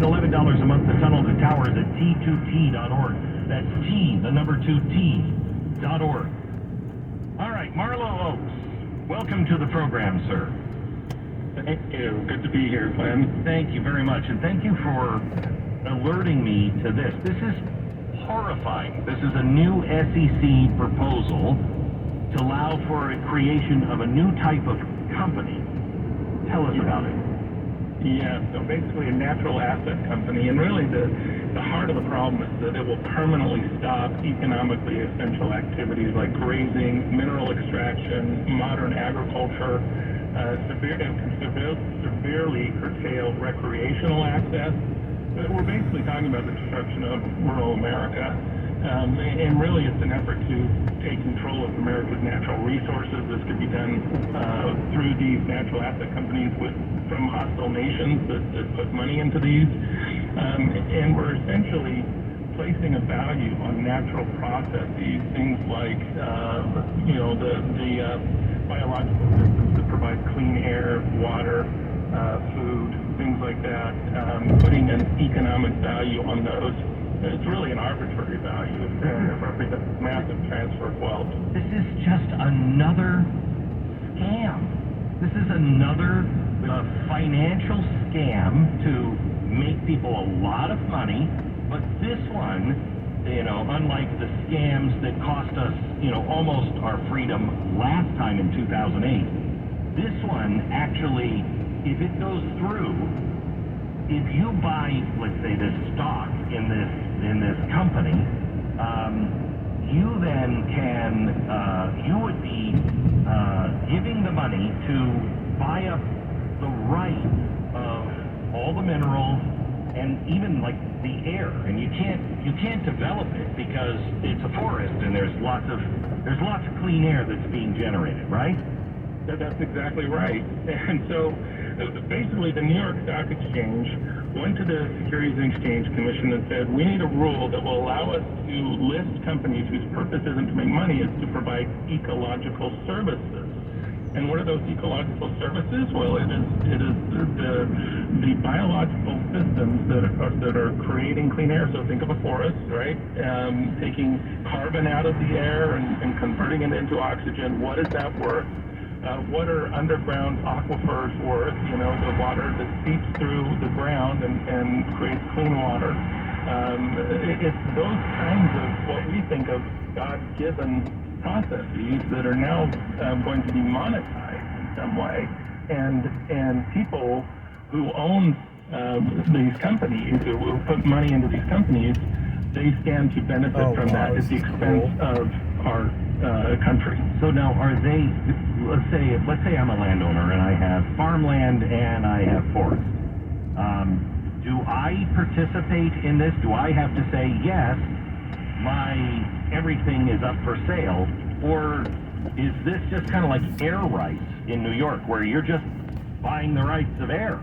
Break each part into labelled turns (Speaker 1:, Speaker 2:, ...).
Speaker 1: Donate $11 a month to tunnel the towers at t2t.org. That's T, the number 2t.org. All right, Marlo Oaks, welcome to the program, sir.
Speaker 2: Thank you. Good to be here, Glenn.
Speaker 1: Thank you very much, and thank you for alerting me to this. This is horrifying. This is a new SEC proposal to allow for a creation of a new type of company. Tell us about it.
Speaker 2: Yeah, so basically a natural asset company, and really the heart of the problem is that it will permanently stop economically essential activities like grazing, mineral extraction, modern agriculture, severely curtail recreational access. We're basically talking about the destruction of rural America. And really it's an effort to take control of America's natural resources. This could be done through these natural asset companies from hostile nations that put money into these. And we're essentially placing a value on natural processes, things like, the biological systems that provide clean air, water, food, things like that, putting an economic value on those. It's really an arbitrary value. It represents massive transfer of wealth.
Speaker 1: This is just another scam. This is another financial scam to make people a lot of money, but this one, unlike the scams that cost us, almost our freedom last time in 2008, this one actually, if it goes through, if you buy, let's say, this stock in this company, you then can, you would be giving the money to buy up the right of all the minerals and even like the air, and you can't develop it because it's a forest and there's lots of clean air that's being generated, right?
Speaker 2: That's exactly right. And so basically the New York Stock Exchange went to the Securities and Exchange Commission and said, we need a rule that will allow us to list companies whose purpose isn't to make money, it's to provide ecological services. And what are those ecological services? Well, it is the biological systems that are creating clean air. So think of a forest, right? Taking carbon out of the air and converting it into oxygen. What is that worth? What are underground aquifers worth? The water that seeps through the ground and creates clean water. It's those kinds of what we think of God-given processes that are now going to be monetized in some way, and people who own these companies, who put money into these companies, they stand to benefit from that at the expense of our country.
Speaker 1: So now, are they? Let's say I'm a landowner and I have farmland and I have forest. Do I participate in this? Do I have to say yes? Everything is up for sale, or is this just kind of like air rights in New York, where you're just buying the rights of air?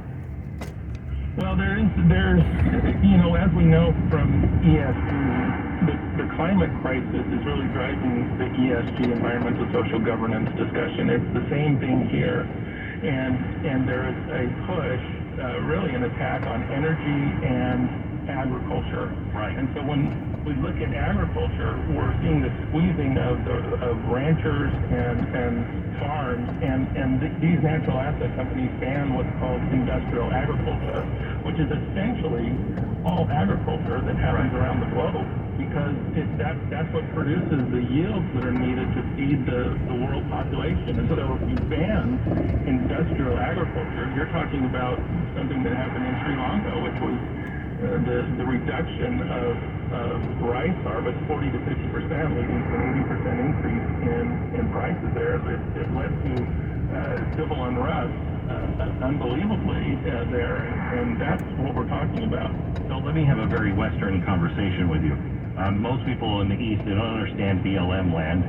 Speaker 2: Well, there's as we know from ESG, the climate crisis is really driving the ESG, environmental social governance discussion. It's the same thing here, and there is a push, really an attack on energy and agriculture.
Speaker 1: Right.
Speaker 2: And so when we look at agriculture, we're seeing the squeezing of ranchers and farms, and these natural asset companies ban what's called industrial agriculture, which is essentially all agriculture that happens around the globe, because that's what produces the yields that are needed to feed the world population. And so if you ban industrial agriculture, you're talking about something that happened in Sri Lanka, which was the reduction of rice harvest 40 to 50%, leading to an 80% increase in prices there. It led to civil unrest, unbelievably, there, and that's what we're talking about.
Speaker 1: So let me have a very Western conversation with you. Most people in the East, they don't understand BLM land,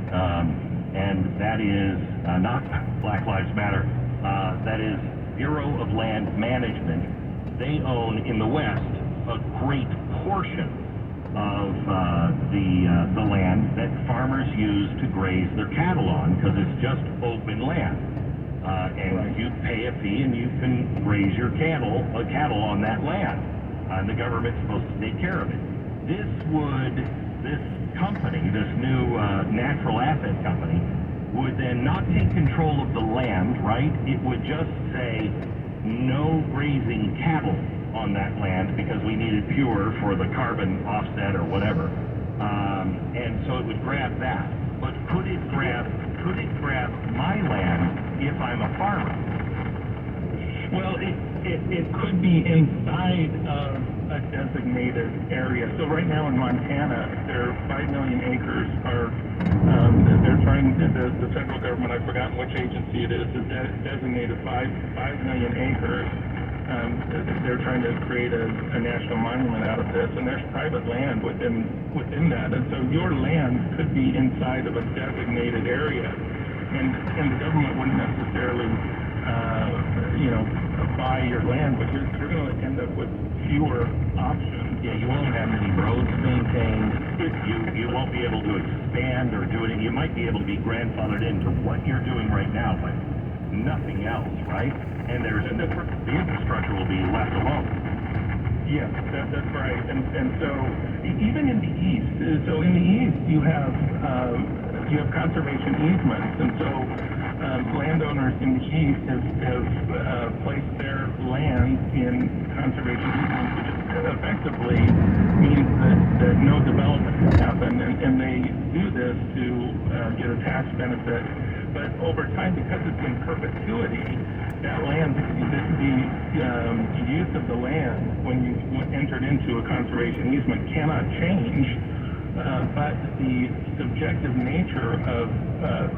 Speaker 1: and that is not Black Lives Matter. That is Bureau of Land Management. They own, in the West, a great portion of the land that farmers use to graze their cattle on, because it's just open land. And you pay a fee and you can raise your cattle on that land. and the government's supposed to take care of it. This company, this new natural asset company, would then not take control of the land, right? It would just say no grazing cattle on that land because we need it pure for the carbon offset or whatever. And so it would grab that. But could it grab my land if I'm a farmer?
Speaker 2: Well, it could be inside of a designated area. So right now in Montana, there are 5 million acres are, they're trying, the federal government, I've forgotten which agency it is designated 5 million acres. They're trying to create a national monument out of this, and there's private land within that. And so your land could be inside of a designated area, and the government wouldn't necessarily buy your land, but you're going to end up with fewer options.
Speaker 1: Yeah, you won't have any roads maintained. You won't be able to expand or do it. You might be able to be grandfathered into what you're doing right now, but nothing else, right? And the infrastructure will be left alone.
Speaker 2: Yes, that's right. And so even in the east, you have conservation easements, and so landowners in the east have placed their land in conservation easements, which effectively means that no development can happen, and they do this to get a tax benefit. But over time, because it's in perpetuity, that land, the use of the land when you entered into a conservation easement cannot change. But the subjective nature of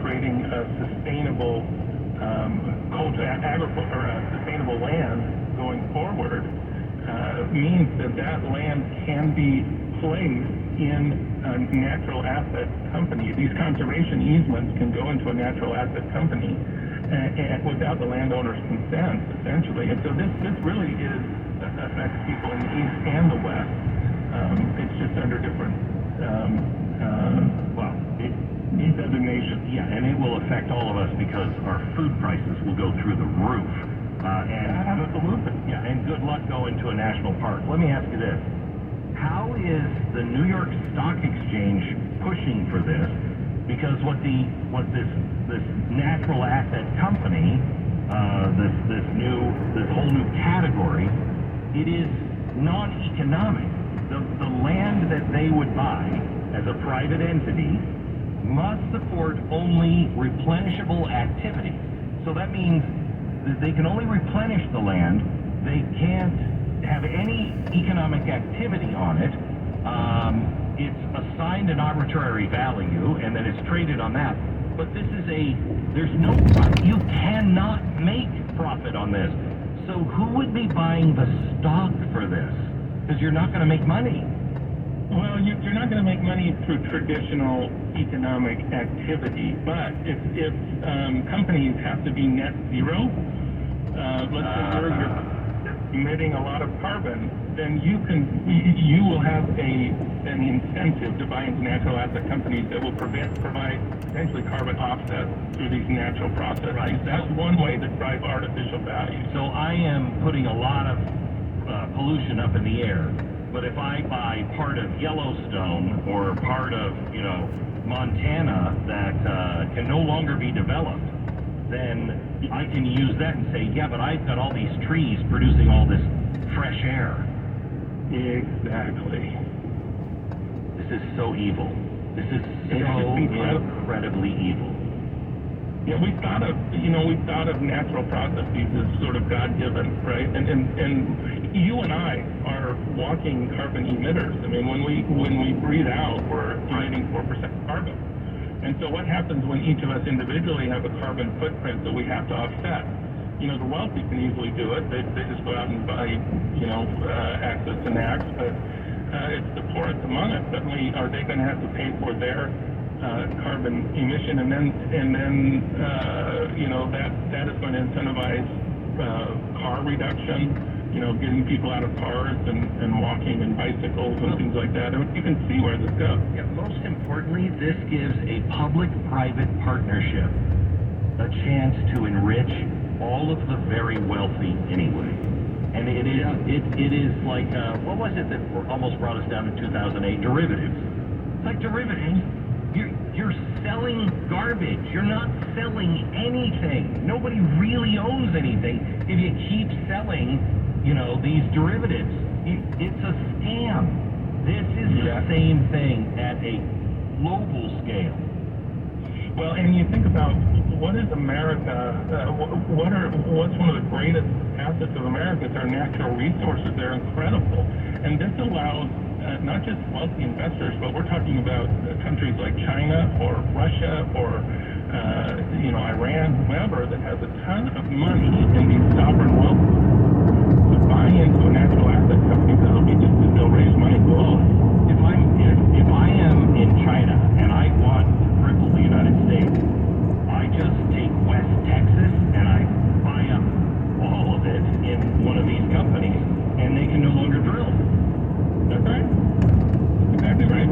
Speaker 2: creating a sustainable sustainable land going forward means that land can be placed in a natural asset company. These conservation easements can go into a natural asset company and without the landowner's consent, essentially. And so this really affects people in the east and the west. It's just under different designation.
Speaker 1: Yeah, and it will affect all of us because our food prices will go through the roof.
Speaker 2: Absolutely.
Speaker 1: Yeah, and good luck going to a national park. Let me ask you this. How is the New York Stock Exchange pushing for this? Because what this natural asset company, this whole new category, it is non-economic. The land that they would buy as a private entity must support only replenishable activity. So that means that they can only replenish the land. They can't have any economic activity on it. It's assigned an arbitrary value, and then it's traded on that. But you cannot make profit on this. So who would be buying the stock for this? Because you're not going to make money.
Speaker 2: Well, you're not going to make money through traditional economic activity, but if companies have to be net zero, let's say you're emitting a lot of carbon, then you will have an incentive to buy into natural asset companies that will provide potentially carbon offsets through these natural processes.
Speaker 1: Right.
Speaker 2: That's one way to drive artificial value.
Speaker 1: So I am putting a lot of pollution up in the air. But if I buy part of Yellowstone or part of, Montana that can no longer be developed, then I can use that and say, yeah, but I've got all these trees producing all this fresh air.
Speaker 2: Exactly.
Speaker 1: This is so evil. This is so incredibly evil.
Speaker 2: Yeah, we thought of natural processes as sort of God-given, right? And you and I are walking carbon emitters. I mean, when we breathe out, we're emitting 4% carbon. And so what happens when each of us individually have a carbon footprint that we have to offset? The wealthy can easily do it. They just go out and buy, access to NACs, but it's the poorest among us. Suddenly, are they going to have to pay for their carbon emission, and then that is going to incentivize car reduction, getting people out of cars and walking and bicycles and things like that. And you can see where this goes.
Speaker 1: Yeah, most importantly, this gives a public-private partnership a chance to enrich all of the very wealthy anyway. And it is, it is like, what was it that almost brought us down to 2008? Derivatives. It's like derivatives. You're selling garbage. You're not selling anything. Nobody really owns anything if you keep selling, you know, these derivatives. It's a scam. This is the same thing at a global scale.
Speaker 2: Well, and you think about what is America? What's one of the greatest assets of America? It's our natural resources. They're incredible, and this allows not just wealthy investors, but we're talking about countries like China or Russia or you know, Iran, whoever, that has a ton of money in these sovereign wealth to buy into a natural asset company because they'll raise money.
Speaker 1: Well, if I am in China and I want to cripple the United States, I just take West Texas and I buy up all of it in one of these companies, and they can no longer drill.
Speaker 2: That's right. That's exactly right.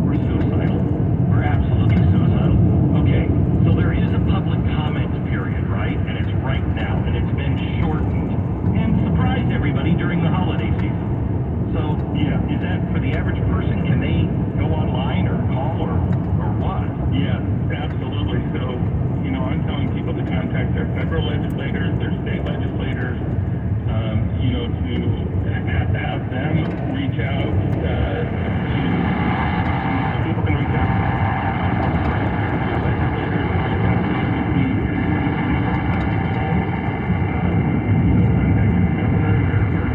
Speaker 1: We're suicidal. We're absolutely suicidal. Okay, so there is a public comment period, right? And it's right now, and it's been shortened and surprised everybody during the holiday season. So, yeah, is that for the average person? Can they go online or call or what?
Speaker 2: Yeah, absolutely. So, you know, I'm telling people to contact their federal legislators, their state legislators, you know, to have them reach out people can reach out to legislators, contact your governor, your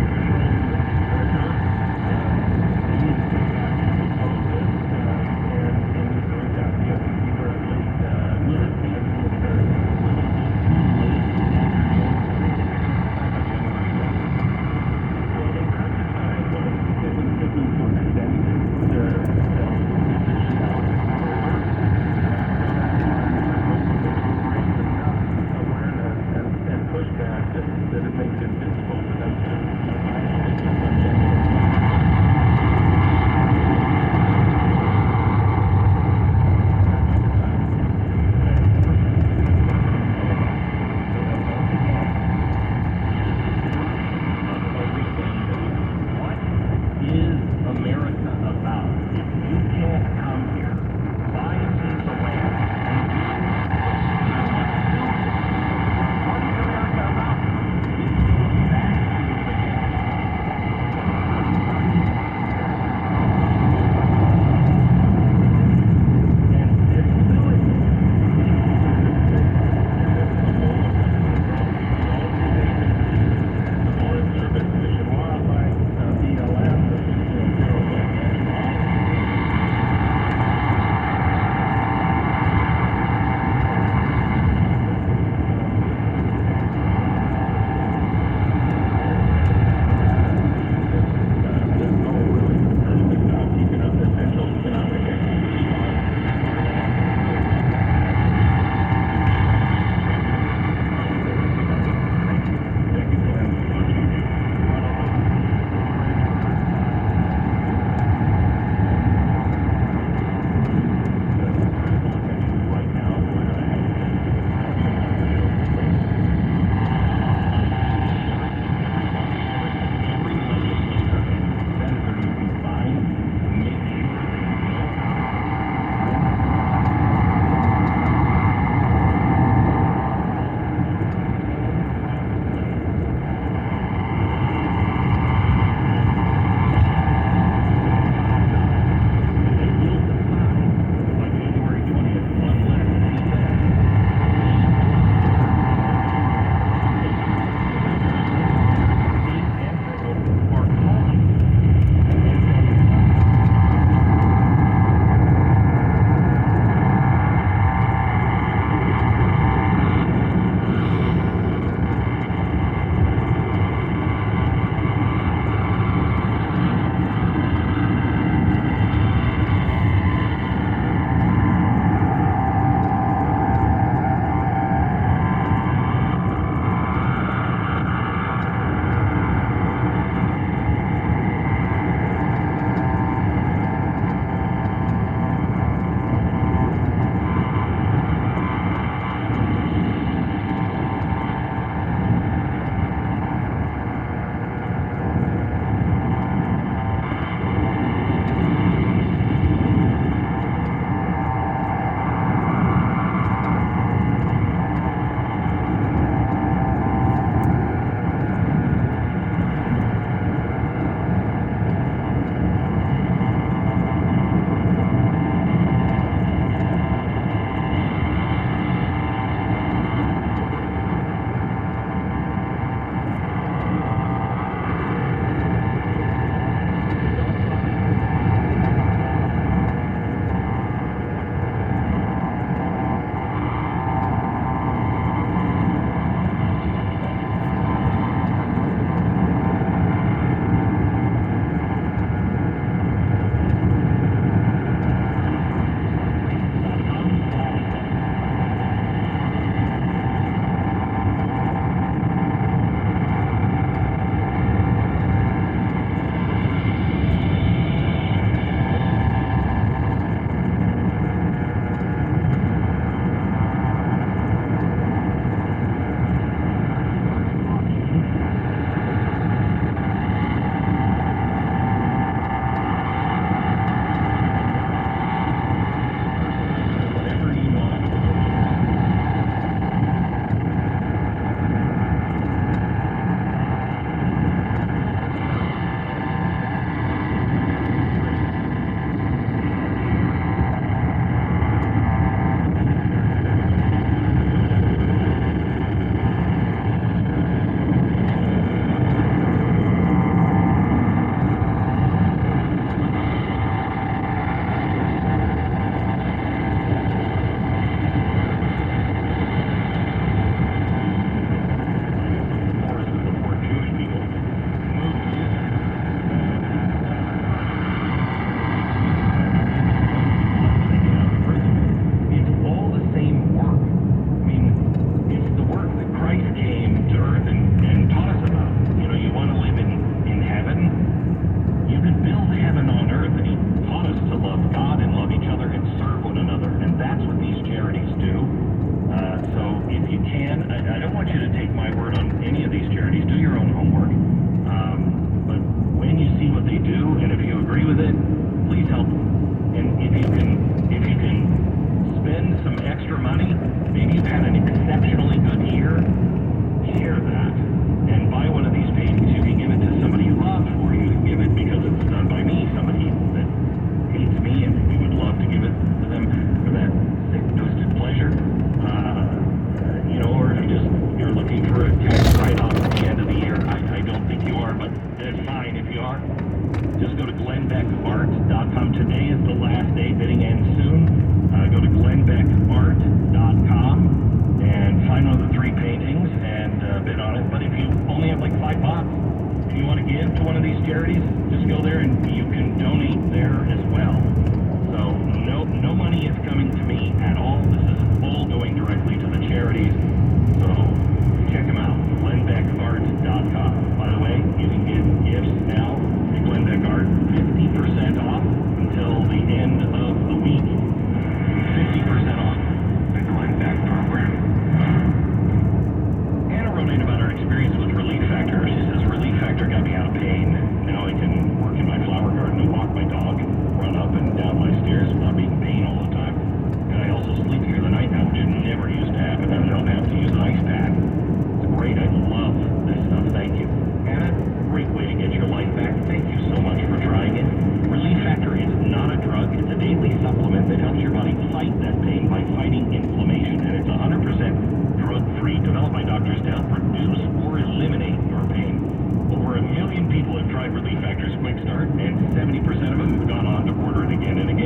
Speaker 1: CPR, just go to glennbeckart.com. Today is the last day. Bidding ends soon. Go to glennbeckart.com and find one of the 3 paintings and bid on it. But if you only have like $5 and you want to give to one of these charities, just go there and you can donate there as well. So no money is coming to me at all. This is all going directly to the charities. So check them out, glennbeckart.com. By the way, you can get gifts now at Glenn Beck Art, 50% off until the end of the week. 50% off the Glenn Beck program. Anna wrote in about her experience with Relief Factor. She says, Relief Factor got me out of pain. Now I can work in my flower garden and walk my dog, run up and down my stairs without being in pain all the time. And I also sleep through the night now, which never used to happen, and I don't have to use an ice pack. It's great. I love this stuff. Thank you. Anna, great way to get your life back. Thank you so much for trying it. Relief Factor is not a drug. It's a daily supplement that helps your body fight that pain by fighting inflammation. And it's 100% drug-free, developed by doctors to help reduce or eliminate your pain. Over 1 million people have tried Relief Factor's Quick Start, and 70% of them have gone on to order it again and again.